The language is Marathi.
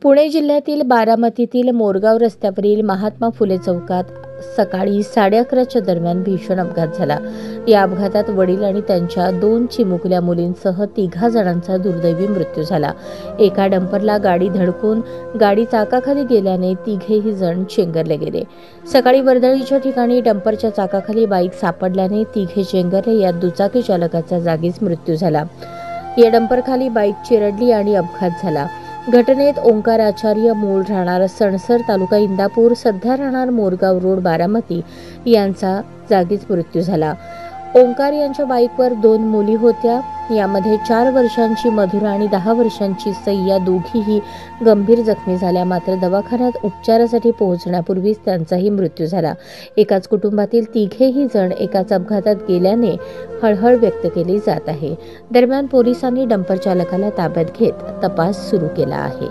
पुणे जिल्ह्यातील बारामतीतील मोरगाव रस्त्यावरील महात्मा फुले चौकात सकाळी 11:30च्या दरम्यान भीषण अपघात झाला। या अपघातात वडील आणि त्यांच्या 2 चिमुकल्या मुलींसह 3 जणांचा दुर्दैवी मृत्यू झाला। एका डंपरला गाडी धडकून गाडी चाकाखाली गेल्याने 3ही जण चेंगरले गेले। सकाळी वर्दळीच्या ठिकाणी डंपरच्या चाकाखाली बाईक सापडल्याने 3 चेंगरले। यात दुचाकी चालकाचा जागीच मृत्यू झाला। या डंपरखाली बाईक चिरडली आणि अपघात झाला। घटनेत ओंकार आचार्य, मूळ राहणार सणसर, तालुका इंदापूर, सध्या राहणार मोरगाव रोड, बारामती यांचा जागीच मृत्यू झाला। ओंकार यांच्या बाईकवर 2 मुली होत्या। यामध्ये 4 वर्षांची मधुरा आणि 10 वर्षांची सई दोघीही गंभीर जखमी झाल्या। मात्र दवाखान्यात उपचारासाठी पोहोचण्यापूर्वीच त्यांचाही मृत्यू झाला। एकाच कुटुंबातील 3ही जण एकाच अपघातात गेल्याने हळहळ व्यक्त केली जात आहे। दरम्यान पोलिसांनी डंपर चालकाला ताब्यात घेत तपास सुरू केला आहे।